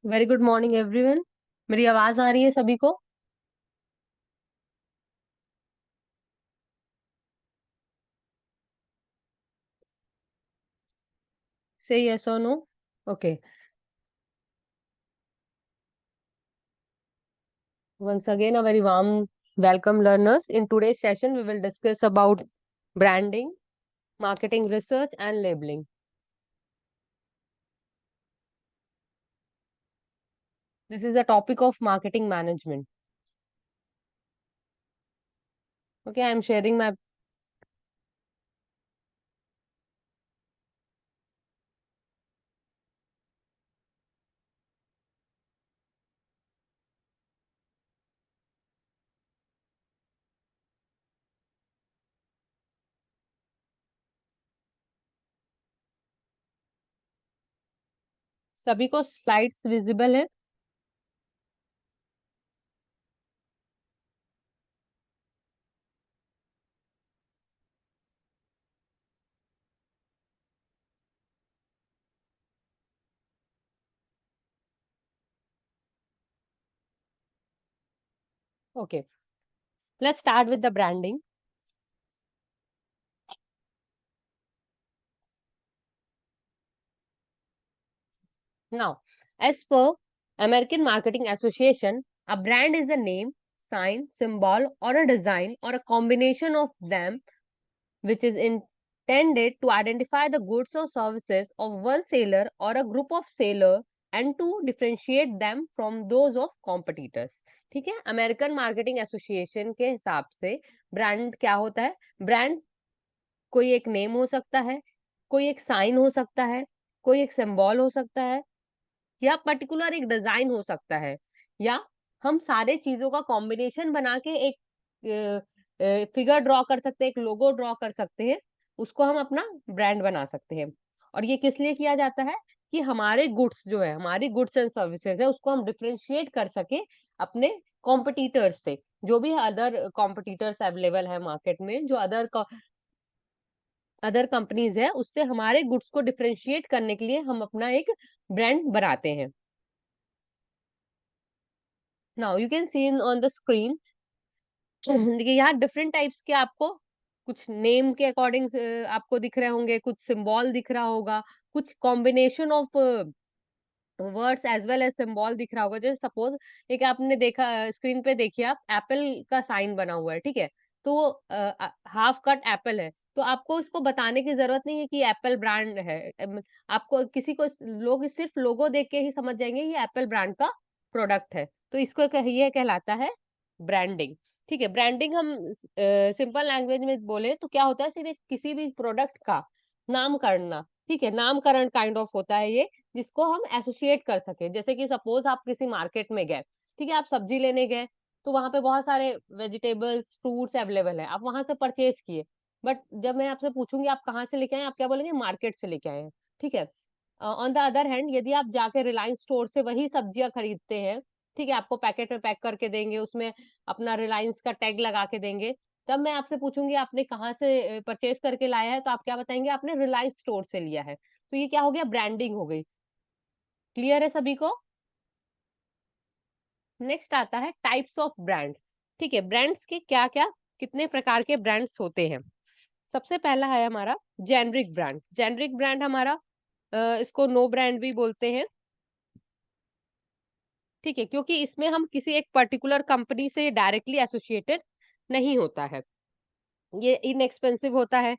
Very good morning everyone. मेरी आवाज आ रही है सभी को? से यस और no? Okay. Once again, a very warm welcome, learners. In today's session, we will discuss about branding, marketing research, and labeling. This is the topic of marketing management. Okay, I am sharing my. सभी को slides visible है? Okay, let's start with the branding. Now, as per American Marketing Association, a brand is a name, sign, symbol, or a design, or a combination of them which is intended to identify the goods or services of one seller or a group of seller and to differentiate them from those of competitors. ठीक है, American marketing association के हिसाब से brand क्या होता है? Brand कोई एक नेम हो सकता है, कोई एक साइन हो सकता है, कोई एक सिंबल हो सकता है, या पर्टिकुलर एक डिजाइन हो सकता है, या हम सारे चीजों का कॉम्बिनेशन बना के एक फिगर ड्रॉ कर सकते हैं, एक लोगो ड्रॉ कर सकते हैं, उसको हम अपना ब्रांड बना सकते हैं। और ये किस लिए किया जाता है? कि हमारे गुड्स जो है, हमारी गुड्स एंड सर्विसेज है, उसको हम डिफरेंशिएट कर सके अपने कॉम्पिटिटर्स से। जो भी अदर कॉम्पिटिटर्स अवेलेबल है मार्केट में, जो अदर कंपनीज है, उससे हमारे गुड्स को डिफरेंशिएट करने के लिए हम अपना एक ब्रांड बनाते हैं। Now you can see on the screen, देखिए यहाँ डिफरेंट टाइप्स के आपको कुछ नेम के अकॉर्डिंग आपको दिख रहे होंगे, कुछ सिंबल दिख रहा होगा, कुछ combination of words as well as symbol दिख रहा होगा। जैसे सपोज एक आपने देखा, स्क्रीन पे देखिए, आप एप्पल का साइन बना हुआ है, ठीक है? तो वो हाफ कट एप्पल है, तो आपको इसको बताने की जरूरत नहीं है कि एप्पल ब्रांड है। आपको किसी को लोग सिर्फ लोगो देख के ही समझ जाएंगे ये एप्पल ब्रांड का प्रोडक्ट है। तो इसको ये कहलाता है ब्रांडिंग। ठीक है, ब्रांडिंग हम सिंपल लैंग्वेज में बोले तो क्या होता है? सिर्फ किसी भी प्रोडक्ट का नाम करना। ठीक है, नामकरण काइंड ऑफ होता है ये, जिसको हम एसोसिएट कर सके। जैसे कि सपोज आप किसी मार्केट में गए, ठीक है, आप सब्जी लेने गए, तो वहां पे बहुत सारे वेजिटेबल्स फ्रूट्स अवेलेबल है, आप वहां से परचेज किए। बट जब मैं आपसे पूछूंगी आप कहाँ से लेके आए, आप क्या बोलेंगे? मार्केट से लेके आए हैं। ठीक है। ऑन द अदर हैंड, यदि आप जाके रिलायंस स्टोर से वही सब्जियां खरीदते हैं, ठीक है, आपको पैकेट में पैक करके देंगे, उसमें अपना रिलायंस का टैग लगा के देंगे, तब मैं आपसे पूछूंगी आपने कहाँ से परचेज करके लाया है, तो आप क्या बताएंगे? आपने रिलायंस स्टोर से लिया है। तो ये क्या हो गया? ब्रांडिंग हो गई। क्लियर है सभी को? नेक्स्ट आता है टाइप्स ऑफ ब्रांड। ठीक है, ब्रांड्स के क्या क्या कितने प्रकार के ब्रांड्स होते हैं? सबसे पहला है हमारा जेनरिक ब्रांड। जेनरिक ब्रांड हमारा इसको नो ब्रांड भी बोलते हैं। ठीक है, क्योंकि इसमें हम किसी एक पर्टिकुलर कंपनी से डायरेक्टली एसोसिएटेड नहीं होता है, ये इनएक्सपेंसिव होता है।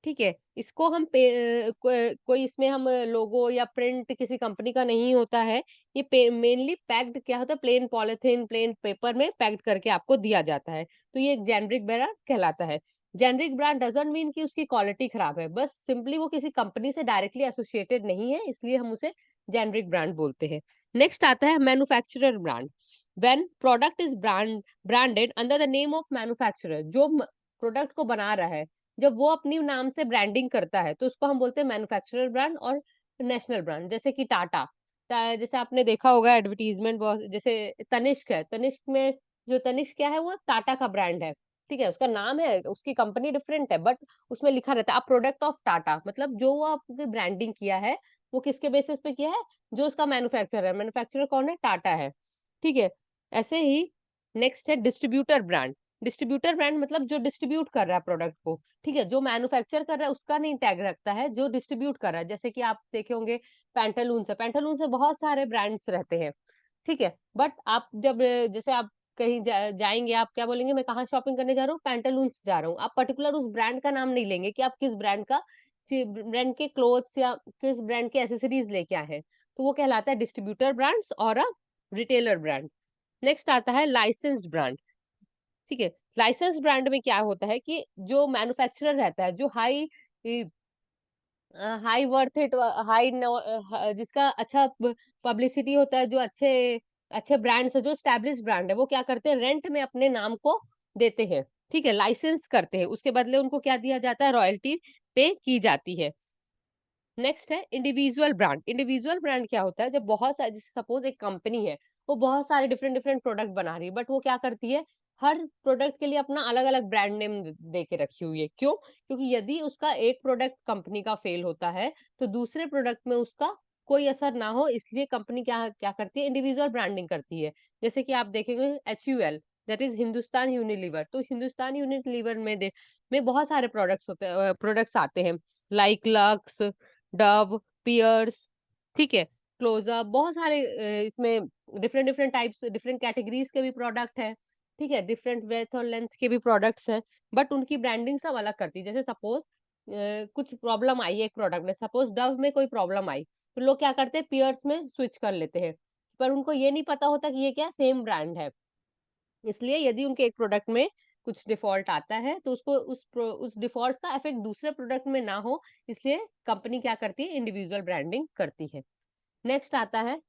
ठीक है, इसको हम कोई इसमें हम लोगो या प्रिंट किसी कंपनी का नहीं होता है। ये मेनली पैक्ड क्या होता है? प्लेन पॉलिथीन, प्लेन पेपर में पैक्ड करके आपको दिया जाता है, तो ये एक जेनरिक ब्रांड कहलाता है। जेनरिक ब्रांड डजंट मीन कि उसकी क्वालिटी खराब है, बस सिंपली वो किसी कंपनी से डायरेक्टली एसोसिएटेड नहीं है, इसलिए हम उसे जेनरिक ब्रांड बोलते हैं। नेक्स्ट आता है manufacturer brand. When product is branded under the name of manufacturer, जो प्रोडक्ट को बना रहा है, जब वो अपनी नाम से ब्रांडिंग करता है, तो उसको हम बोलते हैं मैन्युफैक्चरर ब्रांड और नेशनल ब्रांड। जैसे कि टाटा, जैसे आपने देखा होगा एडवर्टीजमेंट बहुत, जैसे तनिष्क है, तनिष्क में जो तनिष्क क्या है, वो टाटा का ब्रांड है। ठीक है, उसका नाम है, उसकी कंपनी डिफरेंट है, बट उसमें लिखा रहता है अ प्रोडक्ट ऑफ टाटा, मतलब जो वो आपकी ब्रांडिंग किया है वो किसके बेसिस पे किया है? जो उसका मैन्युफैक्चरर है, मैन्युफैक्चरर कौन है? टाटा है, ठीक है? ऐसे ही नेक्स्ट है डिस्ट्रीब्यूटर ब्रांड। डिस्ट्रीब्यूटर ब्रांड मतलब जो डिस्ट्रीब्यूट कर रहा है प्रोडक्ट को, ठीक है? जो मैन्युफैक्चर कर रहा है उसका नहीं टैग रखता है, जो डिस्ट्रीब्यूट कर रहा है। जैसे कि आप देखे होंगे पैंटालून्स है, पैंटालून्स से बहुत सारे ब्रांड्स रहते हैं, ठीक है? बट आप जब जैसे आप कहीं जाएँगे, आप क्या बोलेंगे, मैं कहाँ शॉपिंग करने जा रहा हूँ? पैंटालून्स जा रहा हूँ। आप पर्टिकुलर उस ब्रांड का नाम नहीं लेंगे कि आप किस ब्रांड का ब्रांड के क्लोथ्स या किस ब्रांड के एक्सेसरीज लेके आए हैं। तो वो कहलाता है डिस्ट्रीब्यूटर ब्रांड्स और रिटेलर ब्रांड। नेक्स्ट आता है लाइसेंस्ड ब्रांड, ठीक है? लाइसेंस्ड ब्रांड में क्या होता है कि जो मैन्युफैक्चरर रहता है, जो हाई वर्थ इट हाई जिसका अच्छा पब्लिसिटी होता है, जो अच्छे अच्छे ब्रांड्स है, जो स्टैब्लिश ब्रांड है, वो क्या करते हैं, रेंट में अपने नाम को देते हैं, ठीक है? लाइसेंस करते हैं, उसके बदले उनको क्या दिया जाता है? रॉयल्टी पे की जाती है। नेक्स्ट है इंडिविजुअल ब्रांड। इंडिविजुअल ब्रांड क्या होता है? जब बहुत सारे, जैसे सपोज एक कंपनी है, वो बहुत सारे डिफरेंट डिफरेंट प्रोडक्ट बना रही है, बट वो क्या करती है, हर प्रोडक्ट के लिए अपना अलग अलग ब्रांड नेम दे के रखी हुई है। क्यों? क्योंकि यदि उसका एक प्रोडक्ट कंपनी का फेल होता है, तो दूसरे प्रोडक्ट में उसका कोई असर ना हो, इसलिए कंपनी क्या क्या करती है, इंडिविजुअल ब्रांडिंग करती है। जैसे कि आप देखेंगे HUL, that is Hindustan Unilever. तो हिंदुस्तान यूनिलीवर में बहुत सारे प्रोडक्ट्स होते हैं, प्रोडक्ट्स आते हैं, लाइक लक्स, डव, पियर्स, ठीक है, क्लोजअप, बहुत सारे इसमें different different types, different categories के भी प्रोडक्ट है, ठीक है, डिफरेंट ब्रेथ और लेंथ के भी प्रोडक्ट्स हैं, बट उनकी ब्रांडिंग सब अलग करती है। जैसे सपोज कुछ प्रॉब्लम आई है एक प्रोडक्ट में, सपोज डव में कोई प्रॉब्लम आई, तो लोग क्या करते हैं, पियर्स में स्विच कर लेते हैं, पर उनको ये नहीं पता होता कि ये क्या सेम ब्रांड है। इसलिए यदि उनके एक प्रोडक्ट में कुछ डिफॉल्ट आता है, तो उसको उस डिफॉल्ट का इफेक्ट दूसरे प्रोडक्ट में ना हो, इसलिए कंपनी क्या करती है, इंडिविजुअल ब्रांडिंग करती है। नेक्स्ट आता है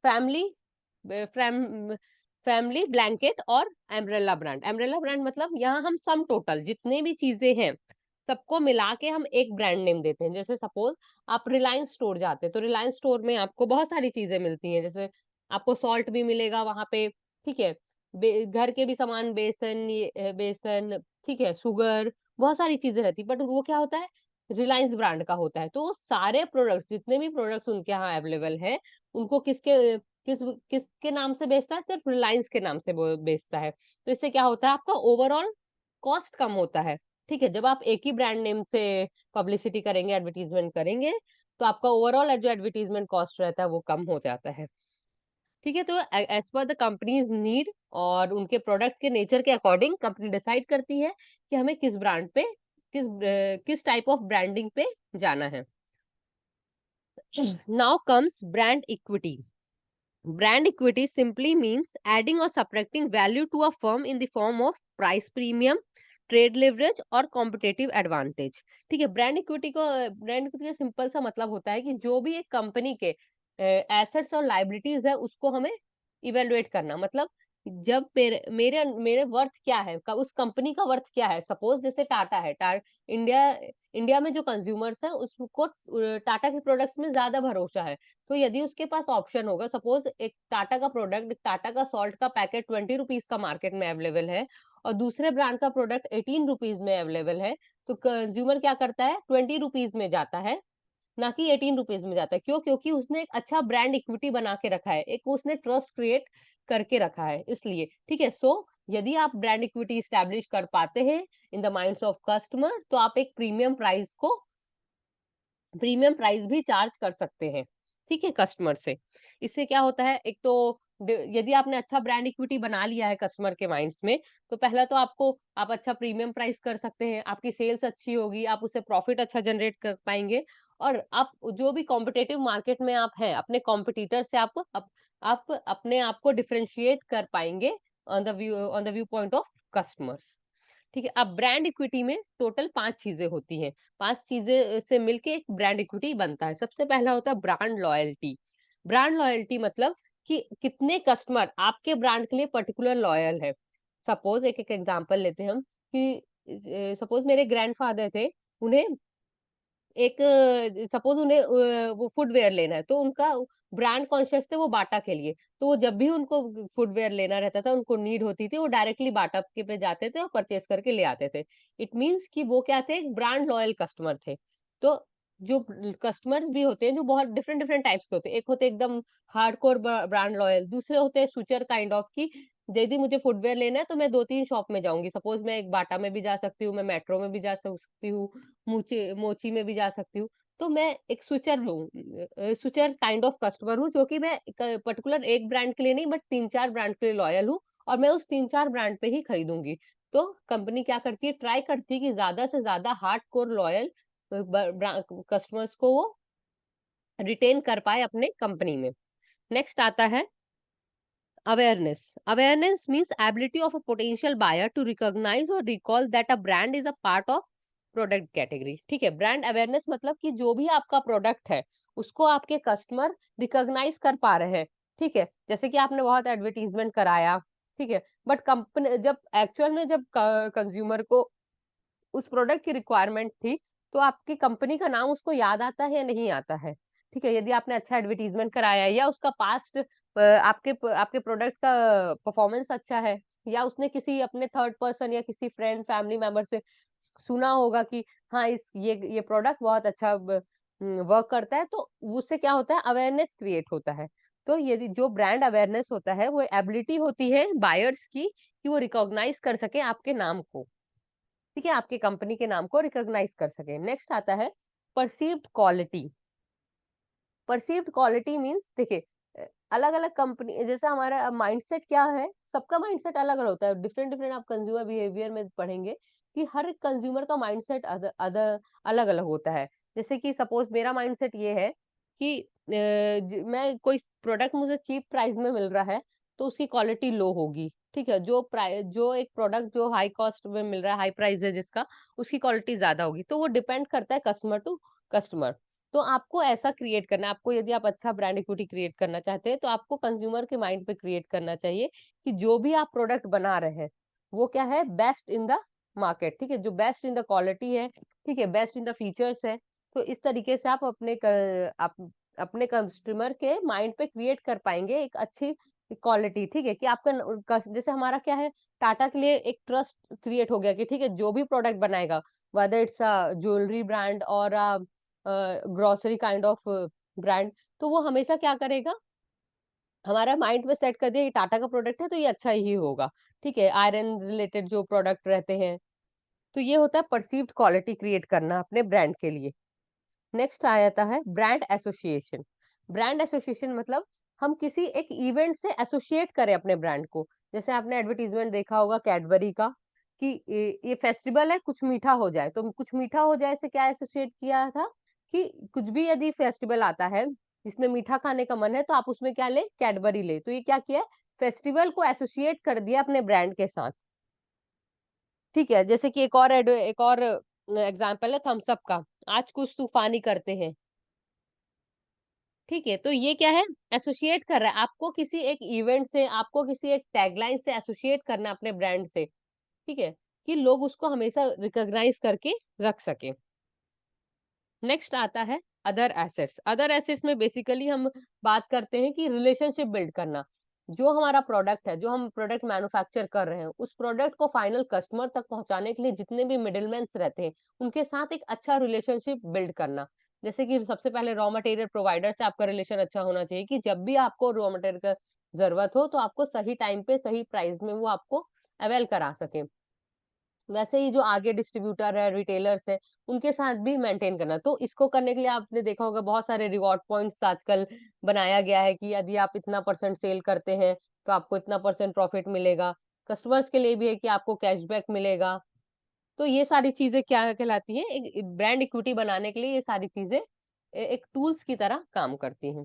फैमिली फ्रैम फैमिली ब्लैंकेट और एम्ब्रेला ब्रांड। एम्ब्रेला ब्रांड मतलब यहाँ हम सम टोटल जितने भी चीजें हैं, सबको मिला के हम एक ब्रांड नेम देते हैं। जैसे सपोज आप रिलायंस स्टोर जाते हैं, तो रिलायंस स्टोर में आपको बहुत सारी चीजें मिलती हैं, जैसे आपको सॉल्ट भी मिलेगा वहां पे, ठीक है, घर के भी सामान, बेसन, बेसन, ठीक है, शुगर, बहुत सारी चीजें रहती, बट वो क्या होता है, रिलायंस ब्रांड का होता है। तो वो सारे प्रोडक्ट्स, जितने भी प्रोडक्ट्स उनके यहाँ अवेलेबल है, उनको किसके नाम से बेचता है? सिर्फ रिलायंस के नाम से वो बेचता है। तो इससे क्या होता है, आपका ओवरऑल कॉस्ट कम होता है, ठीक है? जब आप एक ही ब्रांड नेम से पब्लिसिटी करेंगे, एडवर्टीजमेंट करेंगे, तो आपका ओवरऑल जो एडवर्टीजमेंट कॉस्ट रहता है वो कम हो जाता है, ठीक है? तो as per the companies need और उनके प्रोडक्ट के नेचर के अकॉर्डिंग कंपनी डिसाइड करती है कि हमें किस ब्रांड पे, किस टाइप ऑफ ब्रांडिंग पे जाना है। Now comes brand equity. Brand equity simply means adding or subtracting value to a firm in the form of price premium, trade leverage और competitive advantage। ठीक है, ब्रांड इक्विटी का simple सा मतलब होता है कि जो भी एक कंपनी के एसेट्स और लाइबिलिटीज है, उसको हमें इवेलुएट करना। मतलब जब मेरे मेरे मेरे वर्थ क्या है, उस कंपनी का वर्थ क्या है। सपोज जैसे टाटा है, इंडिया इंडिया में जो कंज्यूमर्स है, उसको टाटा के प्रोडक्ट्स में ज्यादा भरोसा है। तो यदि उसके पास ऑप्शन होगा, सपोज एक टाटा का प्रोडक्ट, टाटा का सॉल्ट का पैकेट 20 रुपीज का मार्केट में अवेलेबल है, और दूसरे ब्रांड का प्रोडक्ट 18 रुपीज में अवेलेबल है, तो कंज्यूमर क्या करता है, 20 रुपीज में जाता है, ना कि 18 रुपीज में जाता है। क्यों? क्योंकि उसने एक अच्छा ब्रांड इक्विटी बना के रखा है, एक उसने ट्रस्ट क्रिएट करके रखा है, इसलिए। ठीक है, सो यदि आप ब्रांड इक्विटी स्टैब्लिश कर पाते हैं in the minds of customer, तो आप एक प्रीमियम प्राइस भी चार्ज कर सकते हैं, ठीक है, कस्टमर से। इससे क्या होता है, एक तो यदि आपने अच्छा ब्रांड इक्विटी बना लिया है कस्टमर के माइंड्स में, तो पहला तो आप अच्छा प्रीमियम प्राइस कर सकते हैं, आपकी सेल्स अच्छी होगी, आप उससे प्रॉफिट अच्छा जनरेट कर पाएंगे, और आप जो भी कॉम्पिटेटिव मार्केट में आप हैं, अपने कॉम्पिटिटर से आप अपने आप को डिफरेंशिएट कर पाएंगे on the view point of customers. ठीक है, अब ब्रांड इक्विटी में टोटल 5 चीजें होती हैं। 5 चीजें से मिलके एक ब्रांड इक्विटी बनता है। सबसे पहला होता है ब्रांड लॉयल्टी। ब्रांड लॉयल्टी मतलब कि कितने कस्टमर आपके ब्रांड के लिए पर्टिकुलर लॉयल है। सपोज एक एक एग्जांपल लेते हैं हम, कि सपोज मेरे ग्रैंडफादर थे, उन्हें एक सपोज उन्हें वो फुटवेयर लेना है, तो उनका ब्रांड कॉन्शियस थे वो बाटा के लिए। तो वो जब भी उनको फुटवेयर लेना रहता था, उनको नीड होती थी, वो डायरेक्टली बाटा के पे जाते थे और परचेज करके ले आते थे। इट मीन्स कि वो क्या थे, एक ब्रांड लॉयल कस्टमर थे। तो जो कस्टमर्स भी होते हैं जो बहुत डिफरेंट डिफरेंट टाइप्स के होते हैं। एक होते हैं एकदम हार्डकोर ब्रांड लॉयल, दूसरे होते हैं स्विचर काइंड ऑफ की यदि मुझे फुटवियर लेना है तो मैं 2-3 शॉप में जाऊँगी। सपोज़ मैं एक बाटा में भी जा सकती हूँ, मैं मेट्रो में भी जा सकती हूँ, मोची में भी जा सकती हूँ। तो मैं एक स्विचर हूँ, स्विचर काइंड ऑफ कस्टमर हूँ जो कि मैं एक पर्टिकुलर एक ब्रांड के लिए नहीं बट 3-4 ब्रांड के लिए लॉयल हूँ और मैं उस 3-4 ब्रांड पे ही खरीदूँगी। तो कंपनी क्या करती है, ट्राई करती है कि ज़्यादा से ज़्यादा हार्डकोर लॉयल कस्टमर्स को वो रिटेन कर पाए अपने कंपनी में। नेक्स्ट आता है awareness. Awareness means ability of a potential buyer to recognise और recall that a brand is a part of product category. ठीक है, ब्रांड अवेयरनेस मतलब कि जो भी आपका प्रोडक्ट है उसको आपके कस्टमर रिकॉग्नाइज कर पा रहे हैं। ठीक है, जैसे कि आपने बहुत एडवर्टीजमेंट कराया, ठीक है, बट कंपनी जब एक्चुअल में जब कंज्यूमर को उस प्रोडक्ट की रिक्वायरमेंट थी, तो आपकी कंपनी का नाम उसको याद आता है या नहीं आता है? ठीक है, यदि आपने अच्छा एडवर्टाइज़मेंट कराया है या उसका पास्ट आपके प्रोडक्ट का परफॉर्मेंस अच्छा है या उसने किसी अपने थर्ड पर्सन या किसी फ्रेंड, फैमिली मेंबर से सुना होगा कि हाँ, ये प्रोडक्ट बहुत अच्छा वर्क करता है, तो उससे क्या होता है अवेयरनेस क्रिएट होता है। तो यदि जो ब्रांड अवेयरनेस होता है, वो एबिलिटी होती है बायर्स की कि वो रिकॉग्नाइज़ कर सकें आपके नाम को। ठीक है, आपकी कंपनी के नाम को रिकॉग्नाइज कर सके। नेक्स्ट आता है perceived quality. Perceived quality means देखिए अलग अलग कंपनी जैसा हमारा माइंडसेट क्या है, सबका माइंडसेट अलग अलग होता है। डिफरेंट डिफरेंट आप कंज्यूमर बिहेवियर में पढ़ेंगे कि हर एक कंज्यूमर का माइंडसेट अदर अदर अलग अलग होता है। जैसे कि सपोज मेरा माइंडसेट ये है कि मैं कोई प्रोडक्ट मुझे चीप प्राइस में मिल रहा है तो उसकी क्वालिटी लो होगी। ठीक है, जो एक प्रोडक्ट जो हाई कॉस्ट में मिल रहा है, हाई प्राइस है जिसका, उसकी क्वालिटी ज्यादा होगी। तो वो डिपेंड करता है कस्टमर टू कस्टमर। तो आपको ऐसा क्रिएट करना है, आपको यदि आप अच्छा ब्रांड इक्विटी क्रिएट करना चाहते हैं, तो आपको कंज्यूमर के माइंड पे क्रिएट करना चाहिए कि जो भी आप प्रोडक्ट बना रहे हैं, वो क्या है बेस्ट इन द मार्केट। ठीक है, जो बेस्ट इन द क्वालिटी है, ठीक है, बेस्ट इन द फीचर्स है। तो इस तरीके से आप अपने कस्टमर के माइंड पे क्रिएट कर पाएंगे एक अच्छी क्वालिटी। ठीक है, कि जैसे हमारा क्या है, टाटा के लिए एक ट्रस्ट क्रिएट हो गया कि ठीक है जो भी प्रोडक्ट बनाएगा, whether it's a jewellery brand और ग्रोसरी काइंड ऑफ ब्रांड, तो वो हमेशा क्या करेगा, हमारा माइंड में सेट कर दिया ये टाटा का प्रोडक्ट है तो ये अच्छा ही होगा। ठीक है, आयरन रिलेटेड जो प्रोडक्ट रहते हैं, तो ये होता है परसीव्ड क्वालिटी क्रिएट करना अपने ब्रांड के लिए। नेक्स्ट आ जाता है ब्रांड एसोसिएशन। ब्रांड एसोसिएशन मतलब हम किसी एक इवेंट से एसोसिएट करें अपने ब्रांड को। जैसे आपने एडवर्टाइजमेंट देखा होगा कैडबरी का कि ये फेस्टिवल है कुछ मीठा हो जाए, तो कुछ मीठा हो जाए से क्या एसोसिएट किया था कि कुछ भी यदि फेस्टिवल आता है जिसमें मीठा खाने का मन है तो आप उसमें क्या ले, कैडबरी ले। तो ये क्या किया है, फेस्टिवल को एसोसिएट कर दिया अपने ब्रांड के साथ। ठीक है, जैसे कि एक और एग्जांपल है थम्स अप का, आज कुछ तूफानी करते हैं। ठीक है, तो ये क्या है, एसोसिएट कर रहा है आपको किसी एक इवेंट से, आपको किसी एक टैगलाइन से एसोसिएट करना है अपने ब्रांड से। ठीक है, कि लोग उसको हमेशा रिकॉग्नाइज करके रख सके। नेक्स्ट आता है अदर एसेट्स। अदर एसेट्स में बेसिकली हम बात करते हैं कि रिलेशनशिप बिल्ड करना। जो हमारा प्रोडक्ट है, जो हम प्रोडक्ट मैन्युफैक्चर कर रहे हैं, उस प्रोडक्ट को फाइनल कस्टमर तक पहुंचाने के लिए जितने भी मिडिलमैन्स रहते हैं, उनके साथ एक अच्छा रिलेशनशिप बिल्ड करना। जैसे कि सबसे पहले रॉ मटेरियल प्रोवाइडर से आपका रिलेशन अच्छा होना चाहिए कि जब भी आपको रॉ मटेरियल का जरूरत हो तो आपको सही टाइम पे सही प्राइस में वो आपको अवेल करा सके। वैसे ही जो आगे डिस्ट्रीब्यूटर है, रिटेलर्स है, उनके साथ भी मेंटेन करना। तो इसको करने के लिए आपने देखा होगा बहुत सारे रिवॉर्ड पॉइंट्स आजकल बनाया गया है कि यदि आप इतना परसेंट सेल करते हैं, तो आपको इतना परसेंट प्रॉफिट मिलेगा। कस्टमर्स के लिए भी है कि आपको कैशबैक मिलेगा। तो ये सारी चीजें क्या कहलाती हैं, एक ब्रांड इक्विटी बनाने के लिए ये सारी चीजें एक टूल्स की तरह काम करती हैं।